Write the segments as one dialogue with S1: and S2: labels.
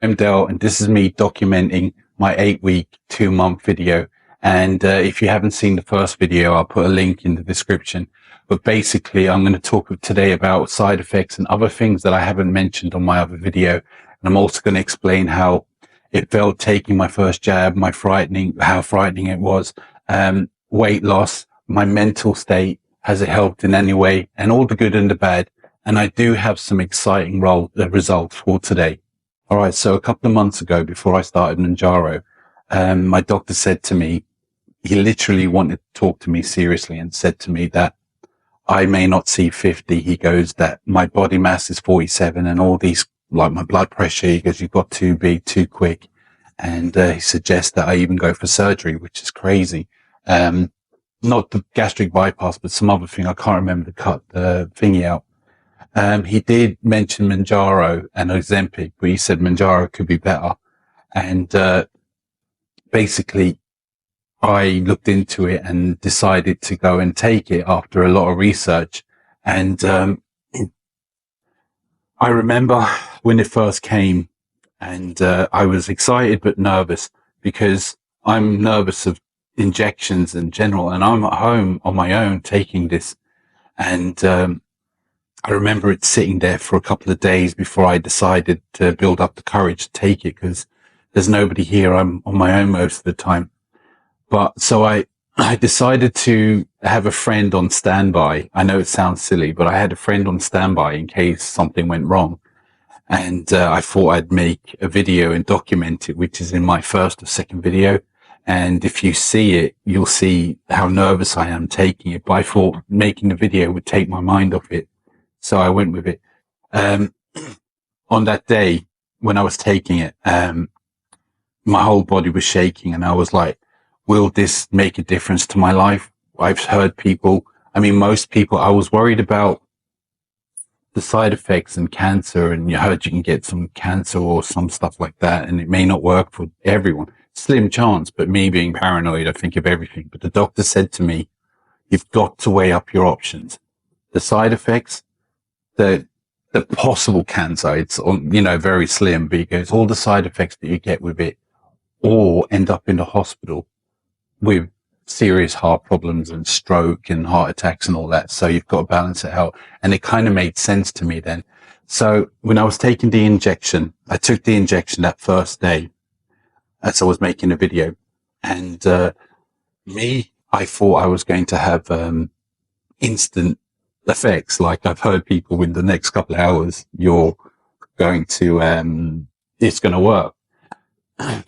S1: I'm Dell, and this is me documenting my 8-week, 2-month video. And if you haven't seen the first video, I'll put a link in the description. But basically, I'm going to talk today about side effects and other things that I haven't mentioned on my other video. And I'm also going to explain how it felt taking my first jab, how frightening it was, weight loss, my mental state, has it helped in any way, and all the good and the bad. And I do have some exciting results for today. All right. So a couple of months ago, before I started Mounjaro, my doctor said to me, he literally wanted to talk to me seriously and said to me that I may not see 50. He goes that my body mass is 47 and all these, like my blood pressure, he goes, you've got too big, too quick. And he suggests that I even go for surgery, which is crazy. Not the gastric bypass, but some other thing. I can't remember to cut the thingy out. He did mention Mounjaro and Ozempic, but he said Mounjaro could be better. And basically, I looked into it and decided to go and take it after a lot of research. And I remember when it first came, and I was excited but nervous because I'm nervous of injections in general, and I'm at home on my own taking this. And I remember it sitting there for a couple of days before I decided to build up the courage to take it, because there's nobody here. I'm on my own most of the time. But so I decided to have a friend on standby. I know it sounds silly, but I had a friend on standby in case something went wrong. And I thought I'd make a video and document it, which is in my first or second video. And if you see it, you'll see how nervous I am taking it. But I thought making the video would take my mind off it. So I went with it. On that day when I was taking it, my whole body was shaking, and I was like, will this make a difference to my life? I've heard people, most people, I was worried about the side effects and cancer, and you heard you can get some cancer or some stuff like that, and it may not work for everyone. Slim chance, but me being paranoid, I think of everything. But the doctor said to me, you've got to weigh up your options. The side effects, the possible cancer, it's, very slim, but he goes, all the side effects that you get with it, or end up in the hospital with serious heart problems and stroke and heart attacks and all that. So you've got to balance it out. And it kind of made sense to me then. So when I was taking the injection, I took the injection that first day as I was making a video. And I thought I was going to have instant effects. Like I've heard people, in the next couple of hours, you're going to, it's going to work.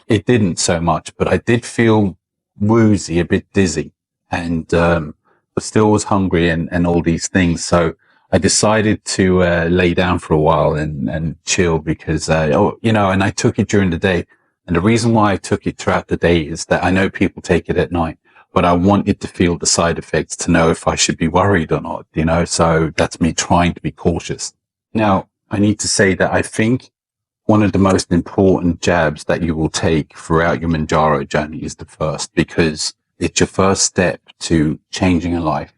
S1: It didn't so much, but I did feel woozy, a bit dizzy, and but still was hungry and all these things. So I decided to lay down for a while and chill, because and I took it during the day. And the reason why I took it throughout the day is that I know people take it at night, but I wanted to feel the side effects to know if I should be worried or not, so that's me trying to be cautious. Now, I need to say that I think one of the most important jabs that you will take throughout your Mounjaro journey is the first, because it's your first step to changing a life.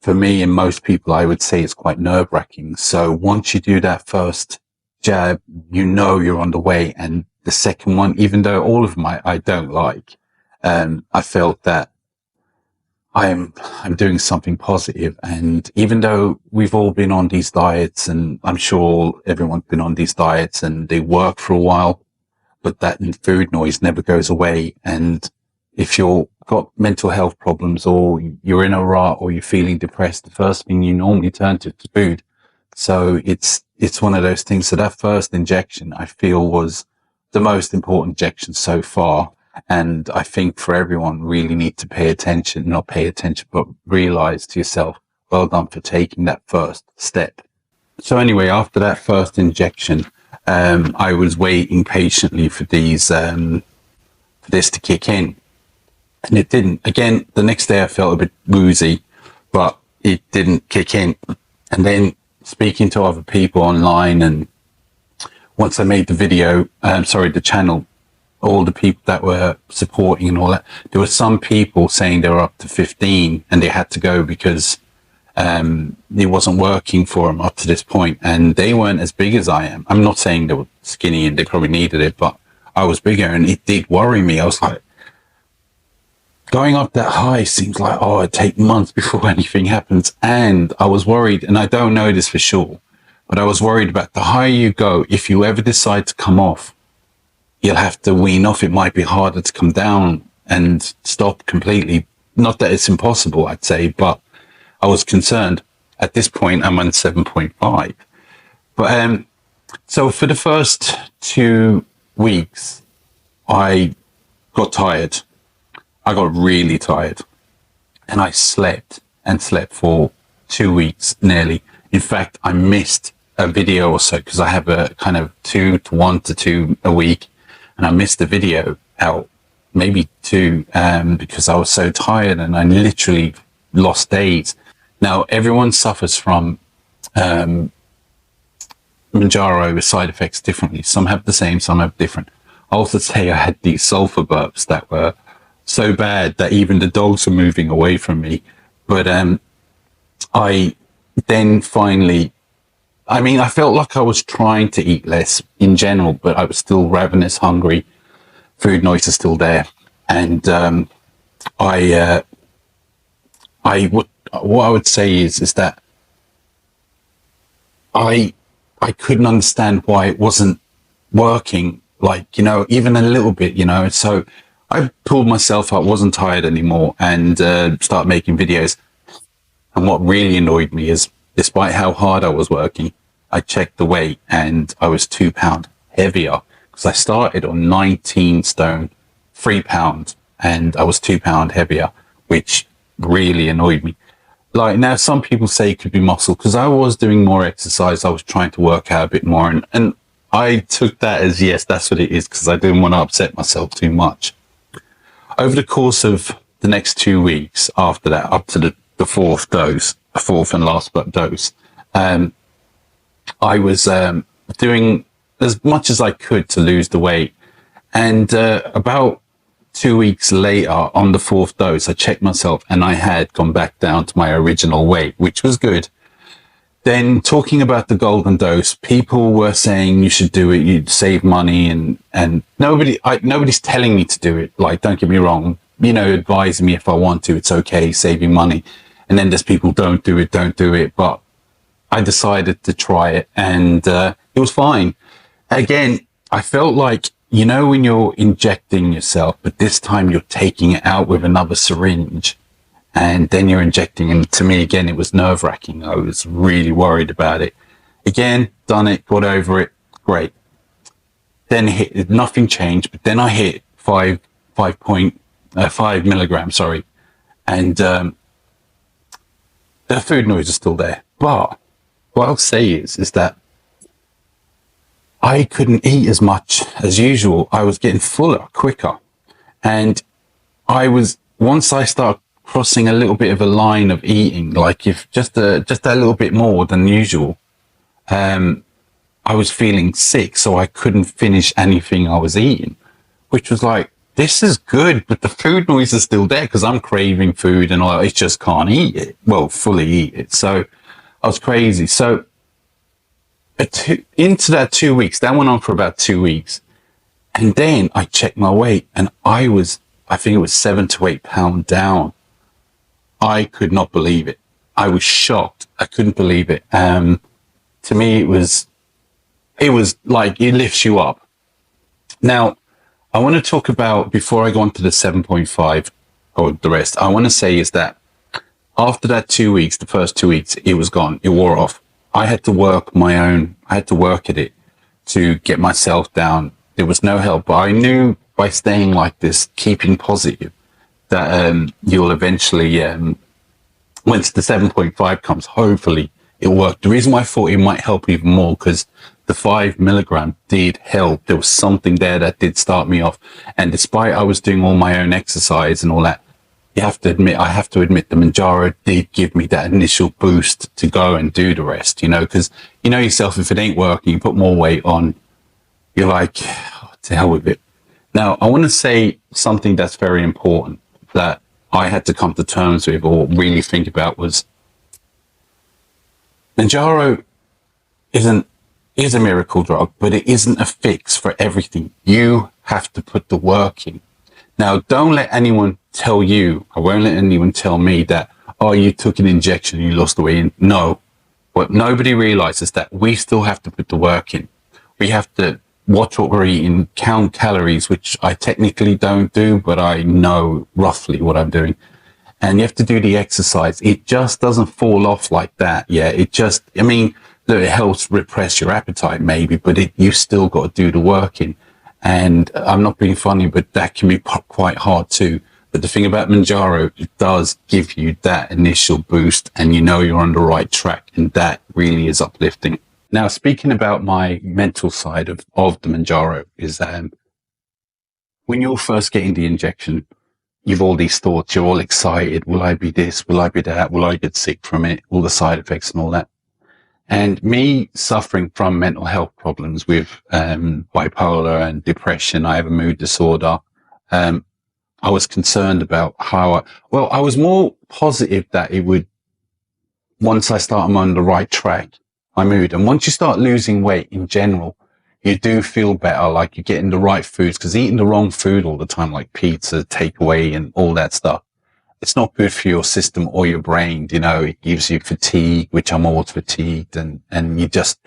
S1: For me and most people, I would say it's quite nerve-wracking. So once you do that first jab, you're on the way. And the second one, even though all of them I don't like, I felt that I'm doing something positive. And even though we've all been on these diets, and I'm sure everyone's been on these diets and they work for a while, but that food noise never goes away. And if you've got mental health problems, or you're in a rut, or you're feeling depressed, the first thing you normally turn to is food. So it's one of those things. So that first injection, I feel, was the most important injection so far. And I think for everyone, really need to not pay attention, but realize to yourself, well done for taking that first step. So anyway, after that first injection, I was waiting patiently for this to kick in, and it didn't. Again, the next day I felt a bit woozy, but it didn't kick in. And then speaking to other people online, and once I made the video, the channel, all the people that were supporting and all that, there were some people saying they were up to 15 and they had to go because it wasn't working for them up to this point, and they weren't as big as I am. I'm not saying they were skinny and they probably needed it, but I was bigger, and it did worry me. I was like, going up that high seems like, oh, it'd take months before anything happens. And I was worried, and I don't know this for sure, but I was worried about the higher you go, if you ever decide to come off, you'll have to wean off. It might be harder to come down and stop completely. Not that it's impossible, I'd say, but I was concerned. At this point, I'm on 7.5. But so for the first 2 weeks, I got tired. I got really tired, and I slept and slept for 2 weeks nearly. In fact, I missed a video or so because I have a kind of 1 to 2 a week, and I missed a video out, maybe 2, because I was so tired and I literally lost days. Now, everyone suffers from Mounjaro with side effects differently. Some have the same, some have different. I also say I had these sulfur burps that were so bad that even the dogs were moving away from me. But I then finally, I mean, I felt like I was trying to eat less in general, but I was still ravenous, hungry. Food noise is still there. And what I would say is that I couldn't understand why it wasn't working, like, you know, even a little bit, you know. So I pulled myself up, wasn't tired anymore, and started making videos. And what really annoyed me is, despite how hard I was working, I checked the weight and I was 2 pounds heavier, because I started on 19 stone, 3 pounds, and I was 2 pounds heavier, which really annoyed me. Like, now some people say it could be muscle, because I was doing more exercise. I was trying to work out a bit more, and I took that as, yes, that's what it is, because I didn't want to upset myself too much. Over the course of the next 2 weeks after that, up to the fourth dose, the fourth and last dose, I was doing as much as I could to lose the weight. And about 2 weeks later, on the fourth dose, I checked myself and I had gone back down to my original weight, which was good. Then, talking about the golden dose, people were saying you should do it, you'd save money, and nobody's telling me to do it. Like, don't get me wrong, you know, advising me if I want to, it's okay, saving money. And then there's people, don't do it. But I decided to try it, and it was fine. Again, I felt like, you know, when you're injecting yourself, but this time you're taking it out with another syringe, and then you're injecting. And to me, again, it was nerve-wracking. I was really worried about it. Again, done it, got over it, great. Then nothing changed, but then I hit 5 milligrams, sorry. And the food noise is still there. But what I'll say is that I couldn't eat as much as usual. I was getting fuller quicker. And once I started crossing a little bit of a line of eating, like if just a little bit more than usual, I was feeling sick, so I couldn't finish anything I was eating, which was like, this is good, but the food noise is still there because I'm craving food and I just can't eat it. Well, fully eat it. So I was crazy. So into that 2 weeks, that went on for about 2 weeks. And then I checked my weight and I think it was 7 to 8 pounds down. I could not believe it. I was shocked. I couldn't believe it. To me, it was like, it lifts you up. Now, I want to talk about, before I go on to the 7.5 or the rest, I want to say is that after that 2 weeks, the first 2 weeks, it was gone. It wore off. I had to work at it to get myself down. There was no help, but I knew by staying like this, keeping positive, that you'll eventually, once the 7.5 comes, hopefully it'll work. The reason why I thought it might help even more, because the 5 milligram did help. There was something there that did start me off. And despite I was doing all my own exercise and all that, I have to admit the Mounjaro did give me that initial boost to go and do the rest, you know, because you know yourself, if it ain't working, you put more weight on, you're like, oh, to hell with it. Now, I want to say something that's very important that I had to come to terms with or really think about was, Mounjaro is a miracle drug, but it isn't a fix for everything. You have to put the work in. Now, don't let anyone tell you, I won't let anyone tell me that, oh, you took an injection, you lost the weight. No. What nobody realizes that we still have to put the work in. We have to watch what we're eating, count calories, which I technically don't do, but I know roughly what I'm doing. And you have to do the exercise. It just doesn't fall off like that. Yeah, it just, I mean, look, it helps repress your appetite maybe, but you still got to do the work in. And I'm not being funny, but that can be quite hard too. But the thing about Mounjaro, it does give you that initial boost and you know you're on the right track, and that really is uplifting. Now, speaking about my mental side of the Mounjaro is, when you're first getting the injection, you've all these thoughts, you're all excited. Will I be this? Will I be that? Will I get sick from it? All the side effects and all that. And me suffering from mental health problems with bipolar and depression, I have a mood disorder. I was concerned about how I was more positive that it would, once I start, I'm on the right track, my mood. And once you start losing weight in general, you do feel better, like you're getting the right foods, because eating the wrong food all the time, like pizza, takeaway and all that stuff, it's not good for your system or your brain. You know, it gives you fatigue, which I'm always fatigued, and you just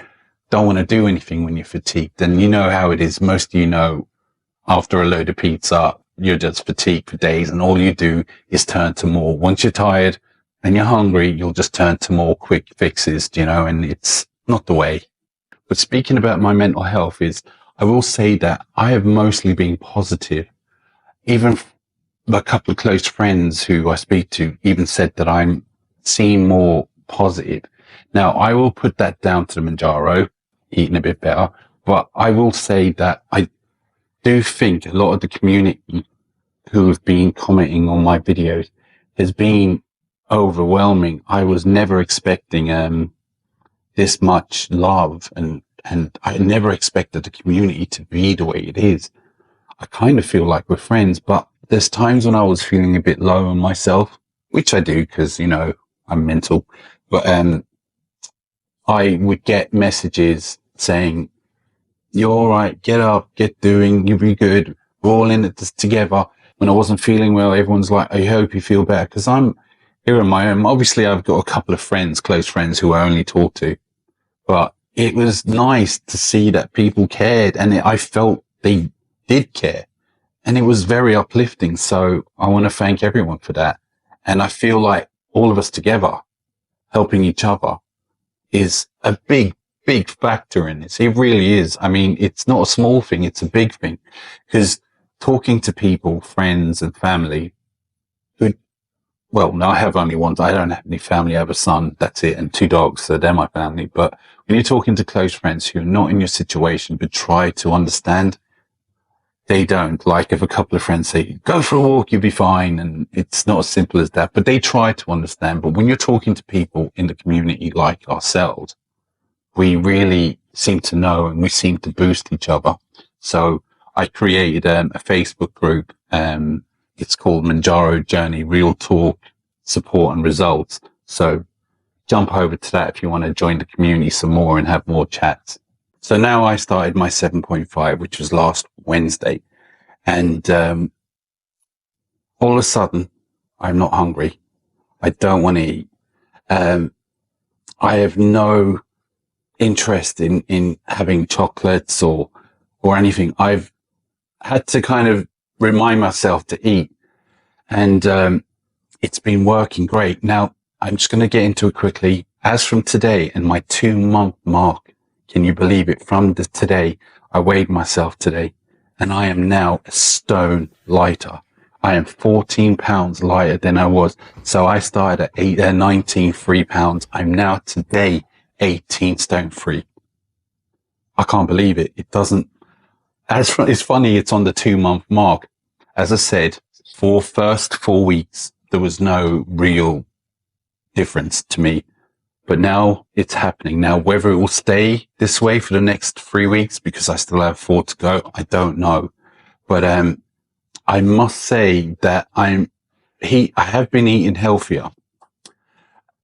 S1: don't want to do anything when you're fatigued. And you know how it is. Most of you know, after a load of pizza, you're just fatigued for days, and all you do is turn to more. Once you're tired and you're hungry, you'll just turn to more quick fixes, you know, and it's not the way. But speaking about my mental health I will say that I have mostly been positive. Even a couple of close friends who I speak to even said that I'm seeing more positive. Now, I will put that down to the Mounjaro, eating a bit better, but I will say that I do think a lot of the community who have been commenting on my videos has been overwhelming. I was never expecting this much love, and I never expected the community to be the way it is. I kind of feel like we're friends, but there's times when I was feeling a bit low on myself, which I do because, you know, I'm mental, but I would get messages saying, you're all right, get up, get doing, you'll be good, we're all in it together. When I wasn't feeling well, everyone's like, I hope you feel better, because I'm here on my own. Obviously, I've got a couple of friends, close friends, who I only talk to, but it was nice to see that people cared, and I felt they did care, and it was very uplifting. So I want to thank everyone for that. And I feel like all of us together helping each other is a big factor in this. It really is. I mean, it's not a small thing. It's a big thing, because talking to people, friends and family who, well, no, I have only one. I don't have any family. I have a son. That's it. And 2 dogs. So they're my family. But when you're talking to close friends who are not in your situation, but try to understand, they don't. Like if a couple of friends say, go for a walk, you'll be fine. And it's not as simple as that, but they try to understand. But when you're talking to people in the community like ourselves, we really seem to know, and we seem to boost each other. So I created a Facebook group. It's called Mounjaro Journey, Real Talk, Support and Results. So jump over to that if you want to join the community some more and have more chats. So now I started my 7.5, which was last Wednesday. And all of a sudden, I'm not hungry. I don't want to eat. I have no interest in having chocolates or anything. I've had to kind of remind myself to eat, and it's been working great. Now, I'm just going to get into it quickly. As from today and my 2-month mark, can you believe it? From today, I weighed myself today, and I am now a stone lighter. I am 14 pounds lighter than I was. So I started at 19, 3 pounds. I'm now today 18 stone free. I can't believe it. It doesn't, it's funny, it's on the 2-month mark. As I said, for first 4 weeks, there was no real difference to me, but now it's happening. Now, whether it will stay this way for the next 3 weeks, because I still have 4 to go, I don't know. But, I must say that I have been eating healthier.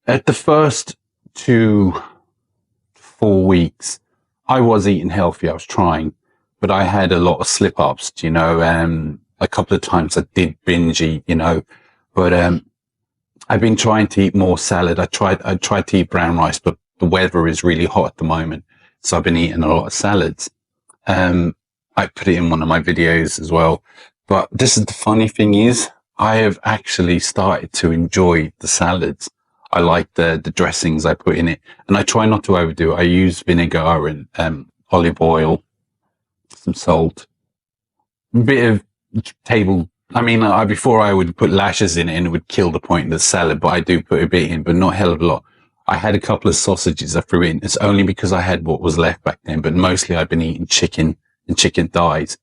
S1: At the first 2 4 weeks, I was eating healthy. I was trying, but I had a lot of slip ups, you know, a couple of times I did binge eat, you know, but, I've been trying to eat more salad. I tried to eat brown rice, but the weather is really hot at the moment. So I've been eating a lot of salads. I put it in one of my videos as well. But this is the funny thing is, I have actually started to enjoy the salads. I like the dressings I put in it, and I try not to overdo it. I use vinegar and olive oil, some salt, a bit of table. I mean, before I would put lashes in it and it would kill the point of the salad, but I do put a bit in, but not a hell of a lot. I had a couple of sausages I threw in. It's only because I had what was left back then, but mostly I've been eating chicken and chicken thighs.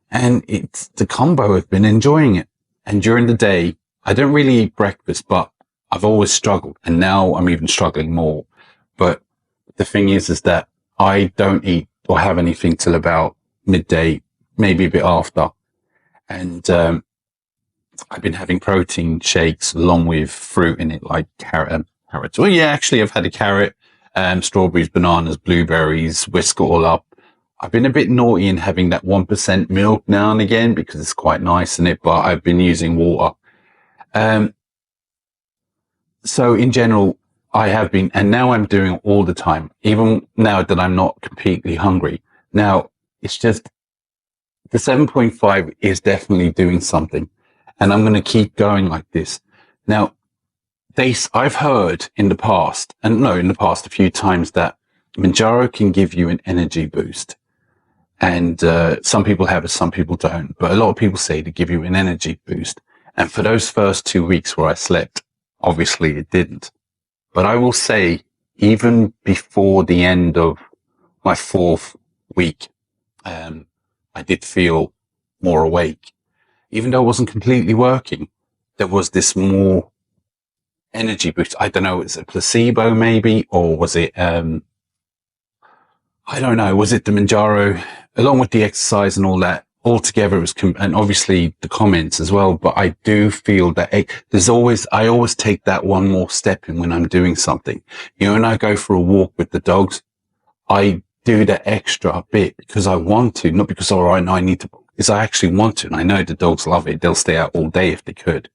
S1: And it's the combo. I've been enjoying it. And during the day, I don't really eat breakfast, but I've always struggled. And now I'm even struggling more. But the thing is that I don't eat or have anything till about midday, maybe a bit after. And, I've been having protein shakes along with fruit in it, like carrots. Well, yeah, actually I've had a carrot, strawberries, bananas, blueberries, whisk it all up. I've been a bit naughty in having that 1% milk now and again because it's quite nice in it, but I've been using water. So in general, I have been, and now I'm doing it all the time, even now that I'm not completely hungry. Now, it's just, the 7.5 is definitely doing something, and I'm going to keep going like this. Now, I've heard in the past a few times that Mounjaro can give you an energy boost. And, some people have it, some people don't, but a lot of people say to give you an energy boost. And for those first 2 weeks where I slept, obviously it didn't. But I will say, even before the end of my 4th week, I did feel more awake. Even though I wasn't completely working, there was this more energy boost. I don't know, was it a placebo maybe, or was it, I don't know, was it the Mounjaro, along with the exercise and all that, altogether it was, and obviously the comments as well, but I do feel that I always take that one more step in when I'm doing something. You know, when I go for a walk with the dogs, I do that extra bit because I want to, not because, all right, no, I need to, because I actually want to, and I know the dogs love it. They'll stay out all day if they could.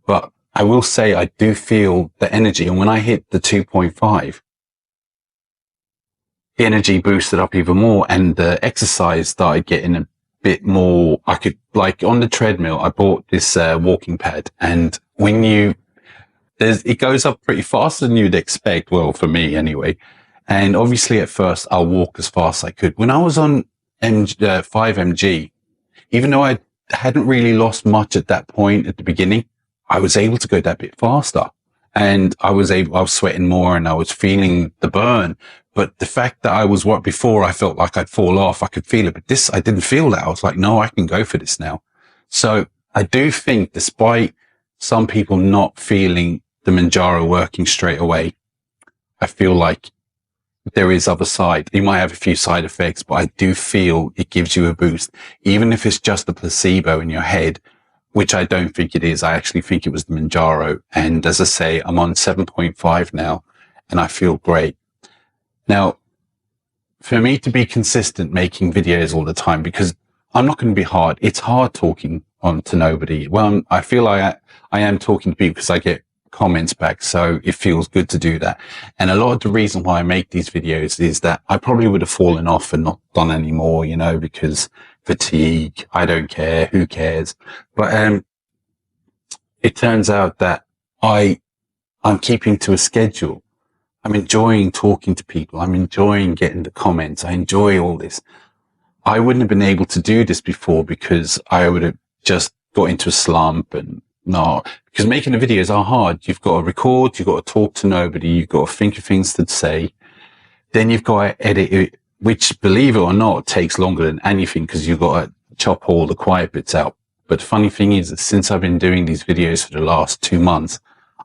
S1: But I will say I do feel the energy, and when I hit the 2.5, the energy boosted up even more, and the exercise started getting a bit more. I could, like on the treadmill, I bought this walking pad, and when it goes up pretty faster than you'd expect. Well, for me anyway. And obviously at first I'll walk as fast as I could. When I was on 5mg, even though I hadn't really lost much at that point at the beginning, I was able to go that bit faster, and I was sweating more and I was feeling the burn. But the fact that before I felt like I'd fall off, I could feel it, but this, I didn't feel that. I was like, no, I can go for this now. So I do think, despite some people not feeling the Mounjaro working straight away, I feel like there is other side. You might have a few side effects, but I do feel it gives you a boost, even if it's just a placebo in your head, which I don't think it is. I actually think it was the Mounjaro. And as I say, I'm on 7.5 now and I feel great. Now, for me to be consistent making videos all the time, because I'm not going to be hard. It's hard talking on to nobody. Well, I feel like I am talking to people because I get comments back, so it feels good to do that. And a lot of the reason why I make these videos is that I probably would have fallen off and not done any more, you know, because fatigue, I don't care, who cares? But it turns out that I'm keeping to a schedule. I'm enjoying talking to people. I'm enjoying getting the comments. I enjoy all this. I wouldn't have been able to do this before because I would have just got into a slump. And no, because making the videos are hard. You've got to record, you've got to talk to nobody, you've got to think of things to say. Then you've got to edit it, which, believe it or not, takes longer than anything because you've got to chop all the quiet bits out. But the funny thing is that since I've been doing these videos for the last 2 months,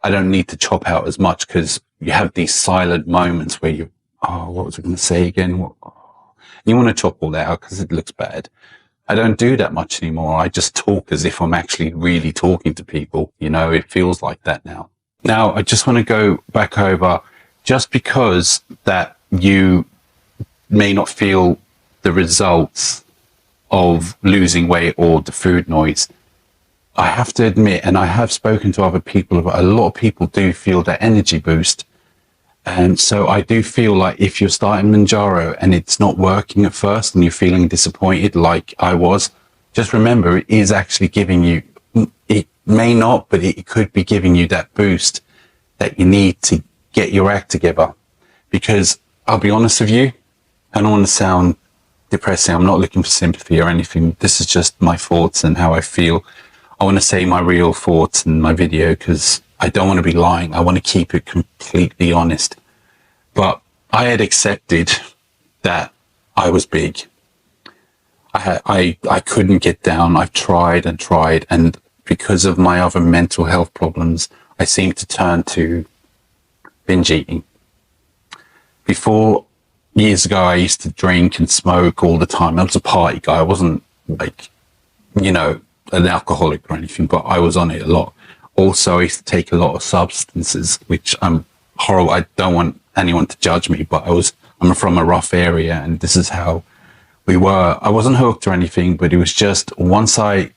S1: I don't need to chop out as much because you have these silent moments where what was I going to say again? You want to chop all that out because it looks bad. I don't do that much anymore. I just talk as if I'm actually really talking to people. You know, it feels like that now. Now, I just want to go back over, just because that you may not feel the results of losing weight or the food noise. I have to admit, and I have spoken to other people, a lot of people do feel that energy boost. And so I do feel like if you're starting Mounjaro and it's not working at first and you're feeling disappointed like I was, just remember it is actually giving you, it may not, but it could be giving you that boost that you need to get your act together. Because I'll be honest with you, I don't want to sound depressing. I'm not looking for sympathy or anything. This is just my thoughts and how I feel. I want to say my real thoughts in my video because I don't want to be lying. I want to keep it completely honest. But I had accepted that I was big. I couldn't get down. I've tried and tried. And because of my other mental health problems, I seemed to turn to binge eating. Before, years ago, I used to drink and smoke all the time. I was a party guy. I wasn't like, an alcoholic or anything, but I was on it a lot. Also, I used to take a lot of substances, which I'm horrible. I don't want anyone to judge me, but I'm from a rough area and this is how we were. I wasn't hooked or anything, but it was just once I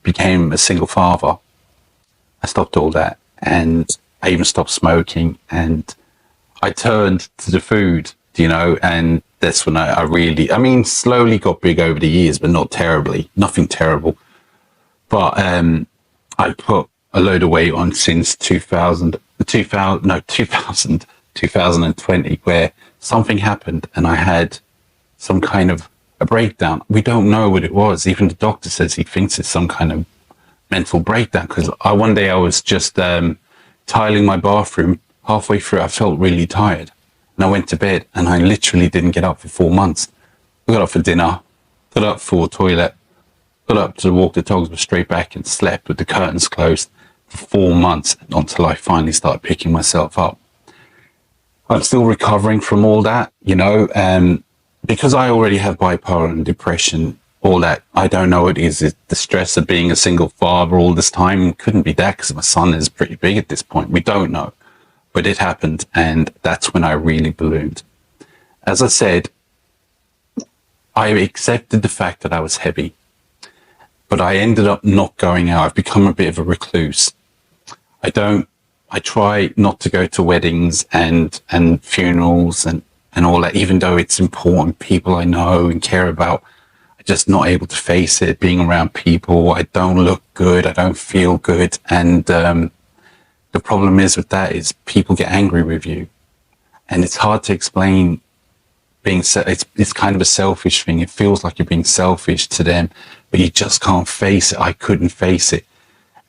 S1: became a single father, I stopped all that and I even stopped smoking and I turned to the food, and that's when I really, slowly got big over the years, but not terribly, nothing terrible. But I put a load of weight on since 2020, where something happened and I had some kind of a breakdown. We don't know what it was. Even the doctor says he thinks it's some kind of mental breakdown because one day I was just tiling my bathroom. Halfway through, I felt really tired and I went to bed and I literally didn't get up for 4 months. I got up for dinner, got up for toilet, got up to walk the dogs, but straight back and slept with the curtains closed for 4 months until I finally started picking myself up. I'm still recovering from all that, because I already have bipolar and depression, all that. I don't know what it is. It's the stress of being a single father all this time. Couldn't be that because my son is pretty big at this point. We don't know. But it happened, and that's when I really ballooned. As I said, I accepted the fact that I was heavy, but I ended up not going out. I've become a bit of a recluse. I try not to go to weddings and funerals and all that, even though it's important, people I know and care about. I'm just not able to face it, being around people. I don't look good. I don't feel good. And the problem is with that is people get angry with you. And it's hard to explain it's kind of a selfish thing. It feels like you're being selfish to them, but you just can't face it. I couldn't face it.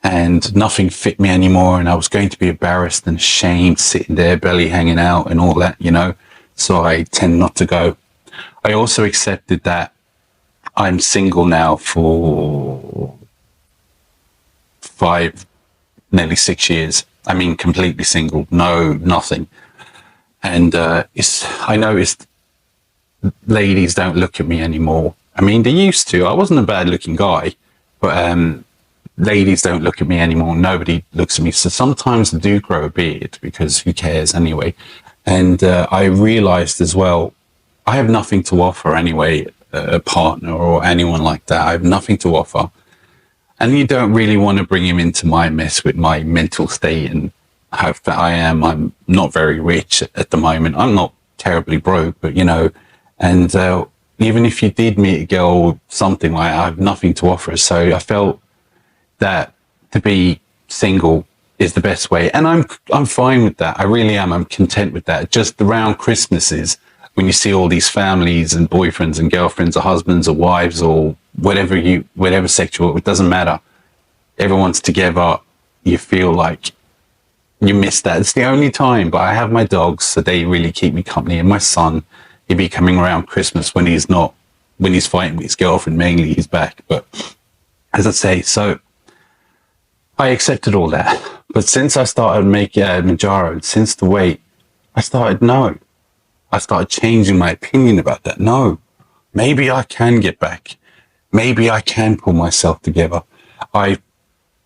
S1: And nothing fit me anymore. And I was going to be embarrassed and ashamed, sitting there, belly hanging out and all that, So I tend not to go. I also accepted that I'm single now for nearly 6 years. Completely single, nothing. And I noticed ladies don't look at me anymore. They used to. I wasn't a bad looking guy, but ladies don't look at me anymore. Nobody looks at me. So sometimes I do grow a beard because who cares anyway. And I realized as well, I have nothing to offer anyway, a partner or anyone like that. I have nothing to offer. And you don't really want to bring him into my mess with my mental state and how fat I am. I'm not very rich at the moment. I'm not terribly broke, but and even if you did meet a girl or something like that, I have nothing to offer. So I felt that to be single is the best way. And I'm fine with that. I really am. I'm content with that. Just around Christmases, when you see all these families and boyfriends and girlfriends or husbands or wives or whatever sexual, it doesn't matter. Everyone's together. You feel like you miss that. It's the only time, but I have my dogs, so they really keep me company. And my son, he'll be coming around Christmas when he's fighting with his girlfriend, mainly he's back. But as I say, so I accepted all that. But since I started making Mounjaro, since the weight, I started changing my opinion about that. No, maybe I can get back. Maybe I can pull myself together. I've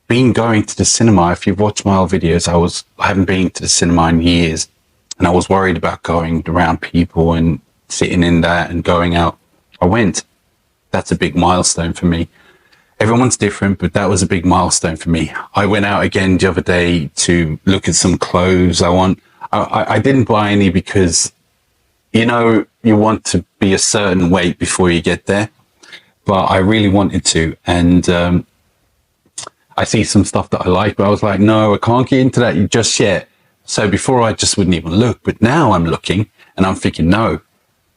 S1: been going to the cinema. If you've watched my old videos, I haven't been to the cinema in years. and I was worried about going around people and sitting in that and going out. I went. That's a big milestone for me. Everyone's different, but that was a big milestone for me. I went out again the other day to look at some clothes I want. I didn't buy any because, you know, you want to be a certain weight before you get there, but I really wanted to. And I see some stuff that I like, but I was like, no, I can't get into that just yet. So before I just wouldn't even look, but now I'm looking and I'm thinking, no,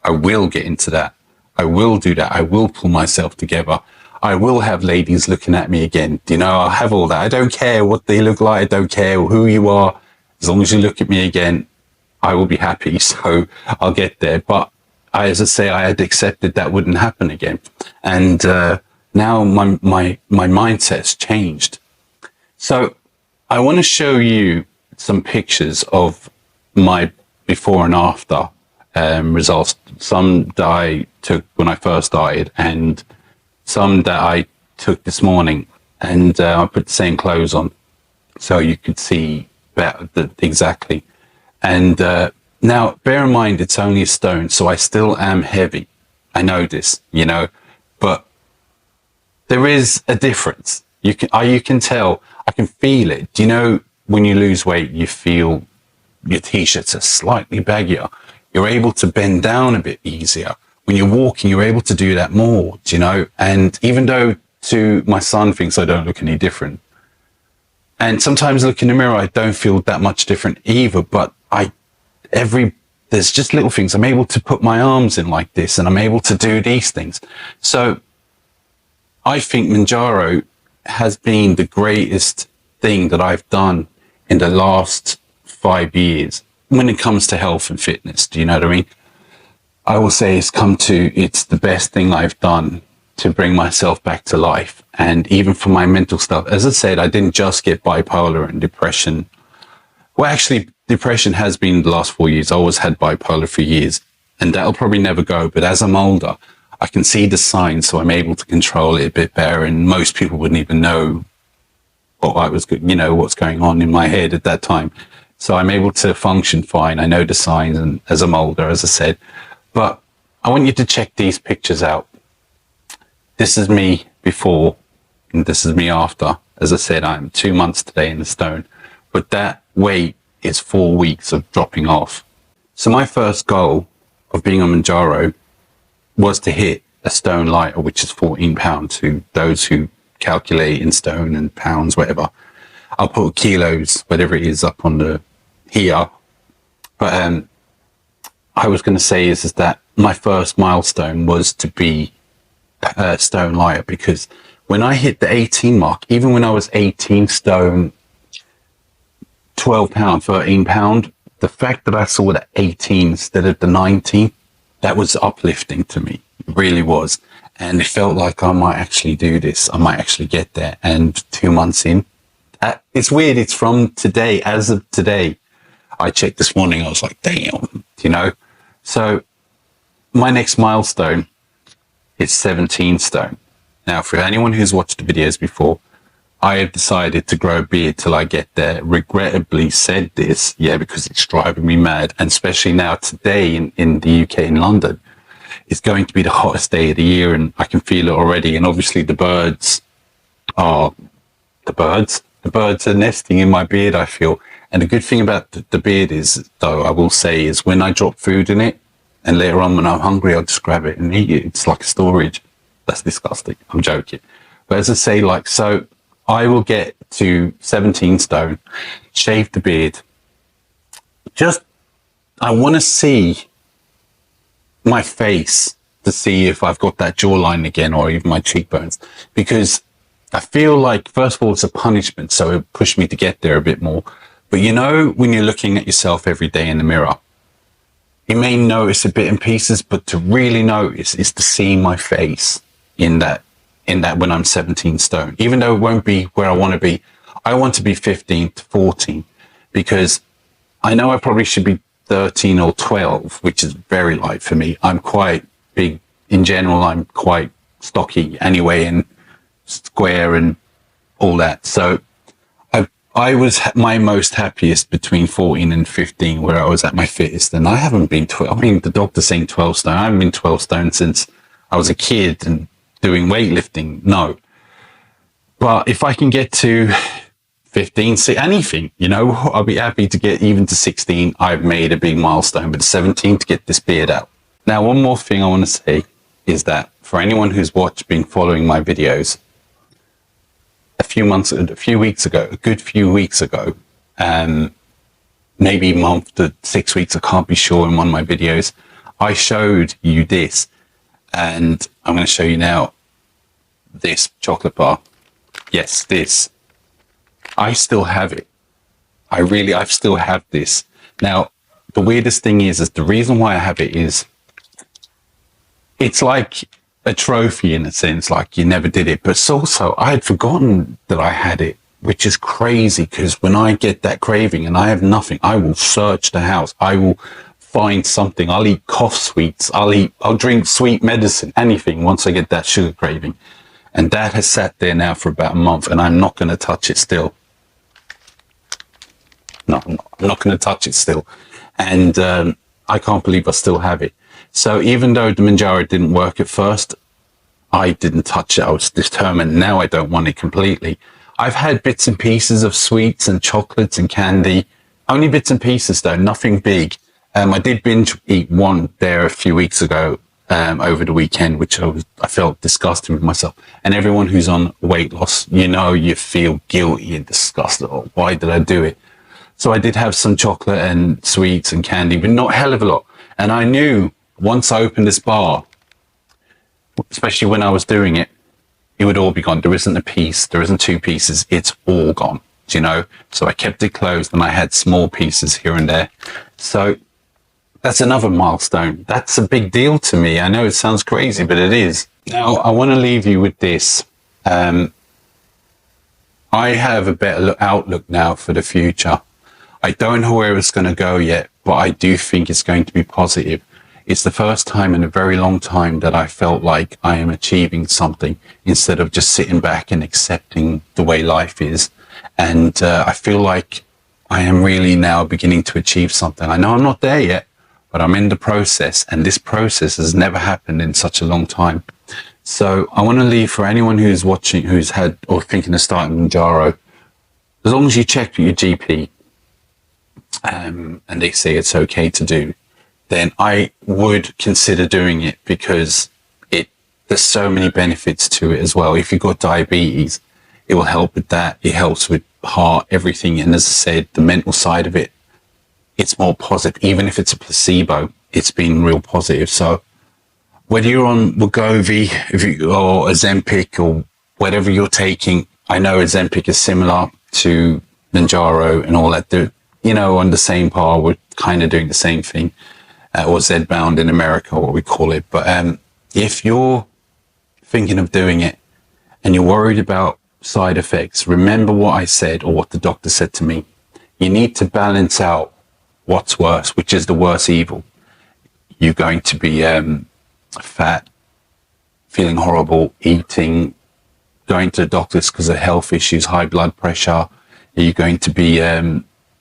S1: I will get into that. I will do that. I will pull myself together. I will have ladies looking at me again. You know, I'll have all that. I don't care what they look like. I don't care who you are. As long as you look at me again, I will be happy. So I'll get there. But as I say, I had accepted that wouldn't happen again. And now my mindset's changed. So I want to show you some pictures of my before and after results. Some that I took when I first started, and some that I took this morning, and I put the same clothes on so you could see better exactly. And now bear in mind, it's only a stone, so I still am heavy. I know this, you know, but there is a difference. You can tell, I can feel it. Do you know when you lose weight, you feel your t-shirts are slightly baggier. You're able to bend down a bit easier. When you're walking, you're able to do that more, do you know? And even though my son thinks I don't look any different, and sometimes look in the mirror, I don't feel that much different either, but there's just little things. I'm able to put my arms in like this, and I'm able to do these things. So I think Mounjaro has been the greatest thing that I've done in the last 5 years when it comes to health and fitness. Do you know what I mean? I will say it's the best thing I've done to bring myself back to life. And even for my mental stuff, as I said, I didn't just get bipolar and depression. Well, actually, depression has been the last 4 years. I always had bipolar for years, and that'll probably never go. But as I'm older, I can see the signs, so I'm able to control it a bit better. And most people wouldn't even know what's going on in my head at that time. So I'm able to function fine. I know the signs, and as I'm older, as I said. But I want you to check these pictures out. This is me before, and this is me after. As I said, I'm 2 months today in the stone, but that weight is 4 weeks of dropping off. So my first goal of being on Mounjaro was to hit a stone lighter, which is 14 pounds, to those who calculate in stone and pounds, whatever. I'll put kilos, whatever it is, up on here. But I was going to say is that my first milestone was to be a stone lighter, because when I hit the 18 mark, even when I was 18 stone, 12 pound, 13 pound, the fact that I saw the 18 instead of the 19, that was uplifting to me. It really was. And it felt like I might actually do this. I might actually get there. And 2 months in, it's weird. It's from today. As of today, I checked this morning. I was like, damn, you know. So my next milestone is 17 stone. Now, for anyone who's watched the videos before, I have decided to grow a beard till I get there. Regrettably said this, because it's driving me mad. And especially now today in the UK, in London, it's going to be the hottest day of the year, and I can feel it already. And obviously the birds are nesting in my beard, I feel. And the good thing about the beard is, though, I will say, is when I drop food in it, and later on when I'm hungry, I'll just grab it and eat it. It's like a storage. That's disgusting. I'm joking. But as I say, so I will get to 17 stone, shave the beard. I want to see my face to see if I've got that jawline again, or even my cheekbones, because I feel like, first of all, it's a punishment, so it pushed me to get there a bit more. But you know, when you're looking at yourself every day in the mirror, you may notice a bit in pieces, but to really notice is to see my face in that when I'm 17 stone. Even though it won't be where I want to be, I want to be 15 to 14, because I know I probably should be 13 or 12, which is very light for me. I'm quite big in general. I'm quite stocky anyway, and square and all that. So I was my most happiest between 14 and 15, where I was at my fittest. And I haven't been 12. I mean, the doctor's saying 12 stone. I haven't been 12 stone since I was a kid and doing weightlifting. No. But if I can get to 15, anything, you know, I'll be happy to get even to 16. I've made a big milestone, but 17 to get this beard out. Now, one more thing I want to say is that for anyone who's been following my videos, a few weeks ago, maybe a month to 6 weeks, I can't be sure, in one of my videos, I showed you this, and I'm going to show you now this chocolate bar. Yes, this. I still have it. I still have this. Now, the weirdest thing is the reason why I have it is it's like a trophy in a sense, like you never did it, but it's also, I had forgotten that I had it, which is crazy, because when I get that craving and I have nothing, I will search the house. I will find something. I'll eat cough sweets. I'll drink sweet medicine, anything, once I get that sugar craving. And that has sat there now for about a month, and I'm not going to touch it still. No, I'm not going to touch it still. And I can't believe I still have it. So even though the Mounjaro didn't work at first, I didn't touch it. I was determined. Now I don't want it completely. I've had bits and pieces of sweets and chocolates and candy. Only bits and pieces though, nothing big. I did binge eat one there a few weeks ago, over the weekend, which I felt disgusted with myself. And everyone who's on weight loss, you know, you feel guilty and disgusted. Oh, why did I do it? So I did have some chocolate and sweets and candy, but not a hell of a lot. And I knew once I opened this bar, especially when I was doing it, it would all be gone. There isn't a piece, there isn't two pieces, it's all gone, you know? So I kept it closed and I had small pieces here and there. So that's another milestone. That's a big deal to me. I know it sounds crazy, but it is. Now, I want to leave you with this. I have a better outlook now for the future. I don't know where it's going to go yet, but I do think it's going to be positive. It's the first time in a very long time that I felt like I am achieving something instead of just sitting back and accepting the way life is. And I feel like I am really now beginning to achieve something. I know I'm not there yet, but I'm in the process, and this process has never happened in such a long time. So I want to leave for anyone who's watching, who's had or thinking of starting Mounjaro, as long as you check with your GP and they say it's okay to do, then I would consider doing it, because there's so many benefits to it as well. If you've got diabetes, it will help with that. It helps with heart, everything. And as I said, the mental side of it, it's more positive. Even if it's a placebo, it's been real positive. So whether you're on Wegovy or Ozempic or whatever you're taking, I know Ozempic is similar to Mounjaro and all that. They're, you know, on the same par, we're kind of doing the same thing. Or Z-bound in America, what we call it. But if you're thinking of doing it and you're worried about side effects, remember what I said, or what the doctor said to me. You need to balance out what's worse, which is the worst evil. You're going to be fat, feeling horrible, eating, going to the doctors because of health issues, high blood pressure. You're going to be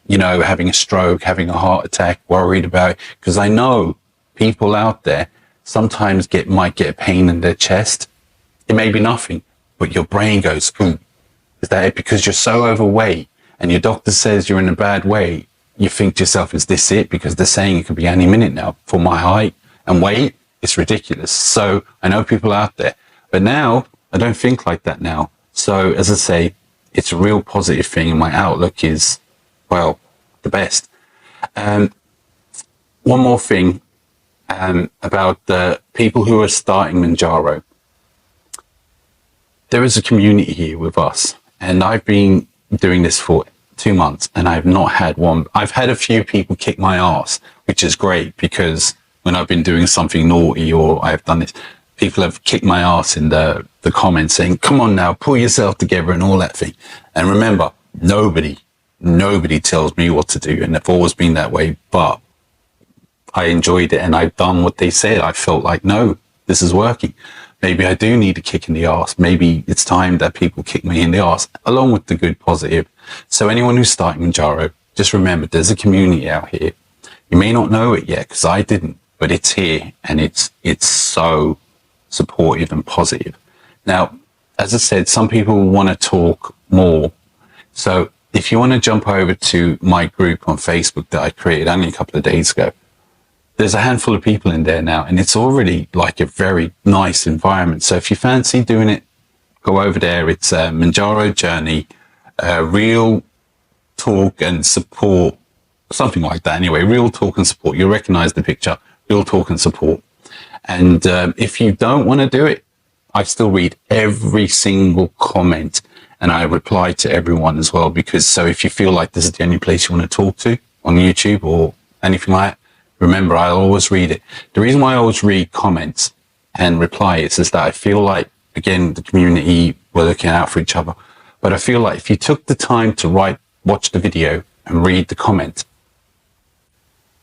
S1: you know, having a stroke, having a heart attack, worried about it. Because I know people out there sometimes might get a pain in their chest. It may be nothing, but your brain goes, ooh, is that it? Because you're so overweight and your doctor says you're in a bad way. You think to yourself, is this it? Because they're saying it could be any minute now. For my height and weight, it's ridiculous. So I know people out there, but now I don't think like that now. So as I say, it's a real positive thing, and my outlook is, well, the best. One more thing about the people who are starting Mounjaro. There is a community here with us, and I've been doing this for 2 months, and I've not had one. I've had a few people kick my ass, which is great, because when I've been doing something naughty or I've done this, people have kicked my ass in the comments saying, come on now, pull yourself together and all that thing. And remember, nobody tells me what to do, and they've always been that way, but I enjoyed it and I've done what they said. I felt like, no, this is working. maybe I do need a kick in the arse. Maybe it's time that people kick me in the arse, along with the good positive. So anyone who's starting Mounjaro, just remember there's a community out here. You may not know it yet, because I didn't, but it's here, and it's so supportive and positive. Now, as I said, some people want to talk more. So if you want to jump over to my group on Facebook that I created only a couple of days ago, there's a handful of people in there now, and it's already like a very nice environment. So if you fancy doing it, go over there. It's a Mounjaro journey, real talk and support, something like that. Anyway, real talk and support. You'll recognize the picture, real talk and support. And if you don't want to do it, I still read every single comment, and I reply to everyone as well, because so if you feel like this is the only place you want to talk to on YouTube or anything like that, remember, I always read it. The reason why I always read comments and reply is that I feel like, again, the community, we're looking out for each other. But I feel like if you took the time to watch the video and read the comment,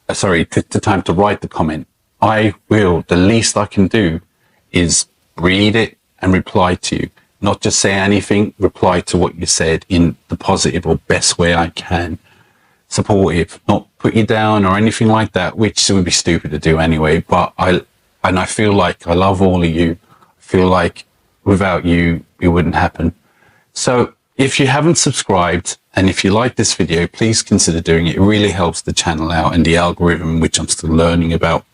S1: took the time to write the comment, the least I can do is read it and reply to you. Not just say anything, reply to what you said in the positive or best way I can. Supportive, not put you down or anything like that, which would be stupid to do anyway. But I feel like I love all of you. I feel like without you, it wouldn't happen. So if you haven't subscribed, and if you like this video, please consider doing it. It really helps the channel out and the algorithm, which I'm still learning about.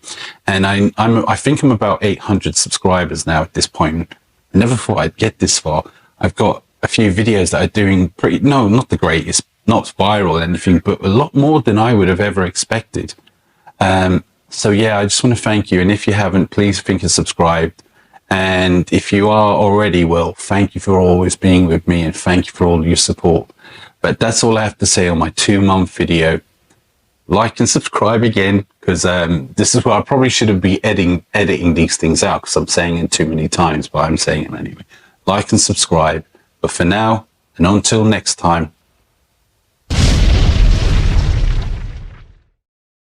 S1: And I think I'm about 800 subscribers now at this point. I never thought I'd get this far. I've got a few videos that are doing not the greatest, not viral or anything, but a lot more than I would have ever expected. So yeah, I just want to thank you. And if you haven't, please think and subscribe. And if you are already, well, thank you for always being with me, and thank you for all your support. But that's all I have to say on my 2-month video. Like and subscribe again, because this is where I probably shouldn't be editing these things out, because I'm saying it too many times, but I'm saying it anyway. Like and subscribe. But for now, and until next time,